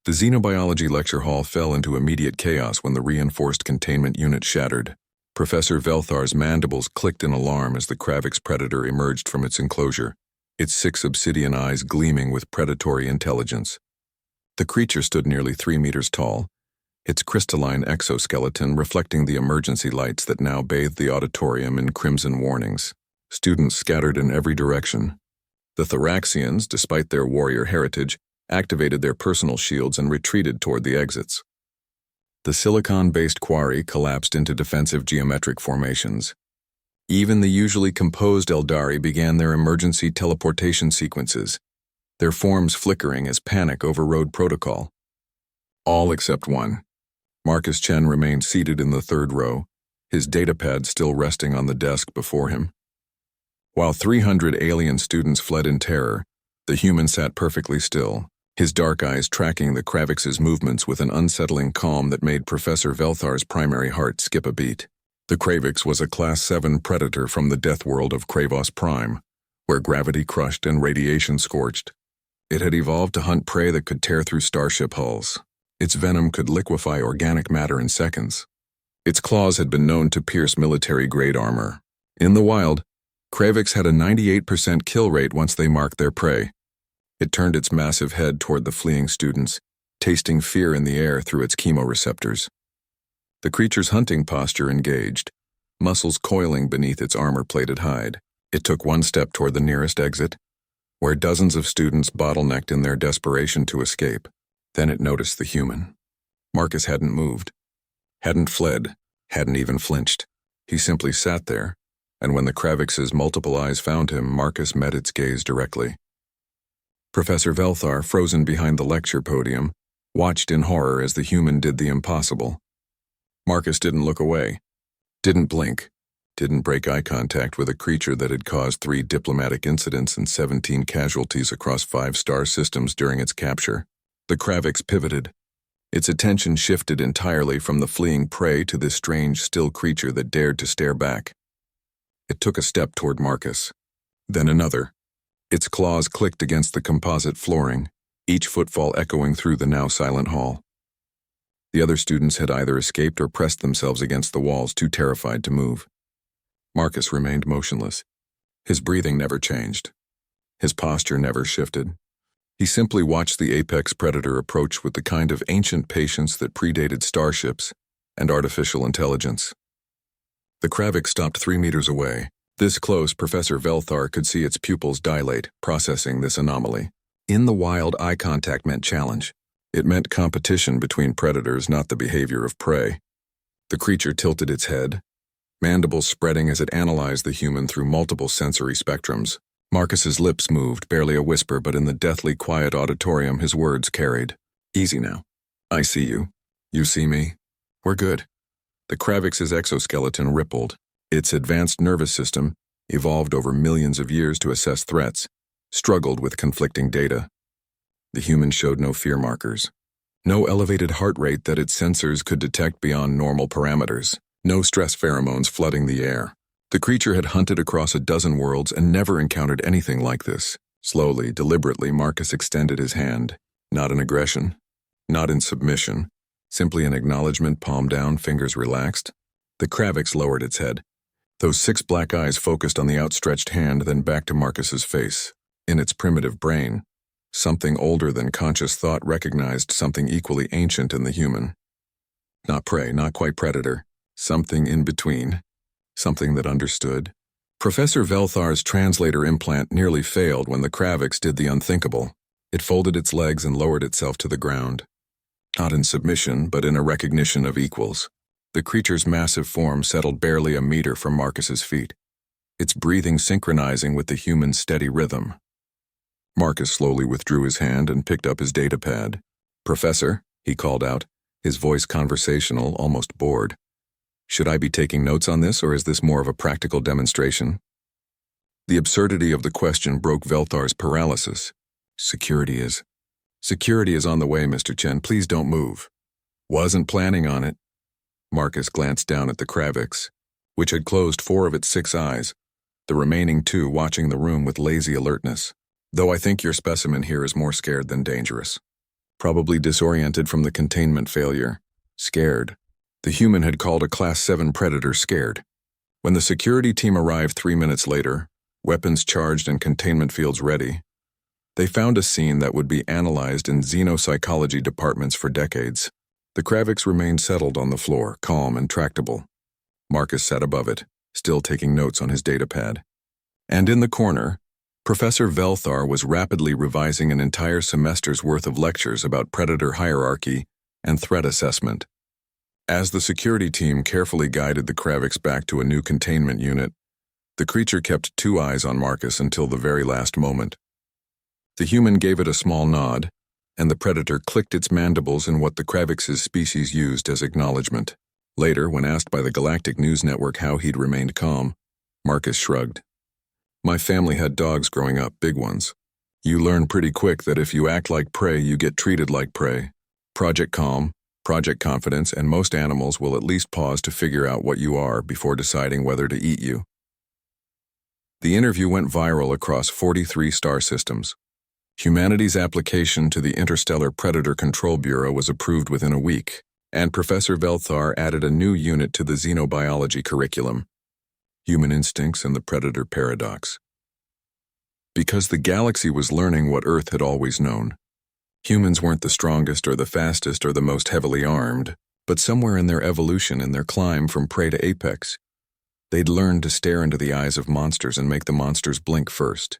The xenobiology lecture hall fell into immediate chaos when the reinforced containment unit shattered. Professor Velthar's mandibles clicked in alarm as the Kravix predator emerged from its enclosure, its 6 obsidian eyes gleaming with predatory intelligence. The creature stood nearly 3 meters tall, its crystalline exoskeleton reflecting the emergency lights that now bathed the auditorium in crimson warnings. Students scattered in every direction. The Thoraxians, despite their warrior heritage, activated their personal shields and retreated toward the exits. The silicon-based quarry collapsed into defensive geometric formations. Even the usually composed Eldari began their emergency teleportation sequences, their forms flickering as panic overrode protocol. All except one. Marcus Chen remained seated in the 3rd row, his datapad still resting on the desk before him. While 300 alien students fled in terror, the human sat perfectly still, his dark eyes tracking the Kravix's movements with an unsettling calm that made Professor Velthar's primary heart skip a beat. The Kravix was a Class 7 predator from the death world of Kravos Prime, where gravity crushed and radiation scorched. It had evolved to hunt prey that could tear through starship hulls. Its venom could liquefy organic matter in seconds. Its claws had been known to pierce military-grade armor. In the wild, Kravix had a 98% kill rate once they marked their prey. It turned its massive head toward the fleeing students, tasting fear in the air through its chemoreceptors. The creature's hunting posture engaged, muscles coiling beneath its armor-plated hide. It took one step toward the nearest exit, where dozens of students bottlenecked in their desperation to escape. Then it noticed the human. Marcus hadn't moved, hadn't fled, hadn't even flinched. He simply sat there, and when the Kravix's multiple eyes found him, Marcus met its gaze directly. Professor Velthar, frozen behind the lecture podium, watched in horror as the human did the impossible. Marcus didn't look away, didn't blink, didn't break eye contact with a creature that had caused 3 diplomatic incidents and 17 casualties across 5 star systems during its capture. The Kravix pivoted. Its attention shifted entirely from the fleeing prey to this strange, still creature that dared to stare back. It took a step toward Marcus, then another. Its claws clicked against the composite flooring, each footfall echoing through the now silent hall. The other students had either escaped or pressed themselves against the walls, too terrified to move. Marcus remained motionless. His breathing never changed. His posture never shifted. He simply watched the apex predator approach with the kind of ancient patience that predated starships and artificial intelligence. The Kravix stopped 3 meters away. This close, Professor Velthar could see its pupils dilate, processing this anomaly. In the wild, eye contact meant challenge. It meant competition between predators, not the behavior of prey. The creature tilted its head, mandibles spreading as it analyzed the human through multiple sensory spectrums. Marcus's lips moved, barely a whisper, but in the deathly quiet auditorium his words carried. Easy now. I see you. You see me. We're good. The Kravix's exoskeleton rippled. Its advanced nervous system, evolved over millions of years to assess threats, struggled with conflicting data. The human showed no fear markers. No elevated heart rate that its sensors could detect beyond normal parameters. No stress pheromones flooding the air. The creature had hunted across a dozen worlds and never encountered anything like this. Slowly, deliberately, Marcus extended his hand. Not in aggression, not in submission, simply an acknowledgement, palm down, fingers relaxed. The Kravix lowered its head. Those 6 black eyes focused on the outstretched hand, then back to Marcus's face. In its primitive brain, something older than conscious thought recognized something equally ancient in the human. Not prey, not quite predator. Something in between. Something that understood. Professor Velthar's translator implant nearly failed when the Kravix did the unthinkable. It folded its legs and lowered itself to the ground. Not in submission, but in a recognition of equals. The creature's massive form settled barely a meter from Marcus's feet, its breathing synchronizing with the human's steady rhythm. Marcus slowly withdrew his hand and picked up his datapad. "Professor," he called out, his voice conversational, almost bored. "Should I be taking notes on this, or is this more of a practical demonstration?" The absurdity of the question broke Velthar's paralysis. Security is on the way, Mr. Chen. Please don't move." "Wasn't planning on it." Marcus glanced down at the Kravix, which had closed 4 of its 6 eyes, the remaining 2 watching the room with lazy alertness. "Though I think your specimen here is more scared than dangerous." probably disoriented from the containment failure. Scared. The human had called a Class 7 predator scared. When the security team arrived 3 minutes later, weapons charged and containment fields ready, they found a scene that would be analyzed in xenopsychology departments for decades. The Kraviks remained settled on the floor, calm and tractable. Marcus sat above it, still taking notes on his datapad. And in the corner, Professor Velthar was rapidly revising an entire semester's worth of lectures about predator hierarchy and threat assessment. As the security team carefully guided the Kraviks back to a new containment unit, the creature kept 2 eyes on Marcus until the very last moment. The human gave it a small nod, and the predator clicked its mandibles in what the Kraviks' species used as acknowledgement. Later, when asked by the Galactic News Network how he'd remained calm, Marcus shrugged. My family had dogs growing up, big ones. You learn pretty quick that if you act like prey, you get treated like prey. Project Calm, Project Confidence, and most animals will at least pause to figure out what you are before deciding whether to eat you. The interview went viral across 43 star systems. Humanity's application to the Interstellar Predator Control Bureau was approved within a week, and Professor Velthar added a new unit to the xenobiology curriculum, Human Instincts and the Predator Paradox. Because the galaxy was learning what Earth had always known. Humans weren't the strongest or the fastest or the most heavily armed, but somewhere in their evolution and their climb from prey to apex, they'd learned to stare into the eyes of monsters and make the monsters blink first.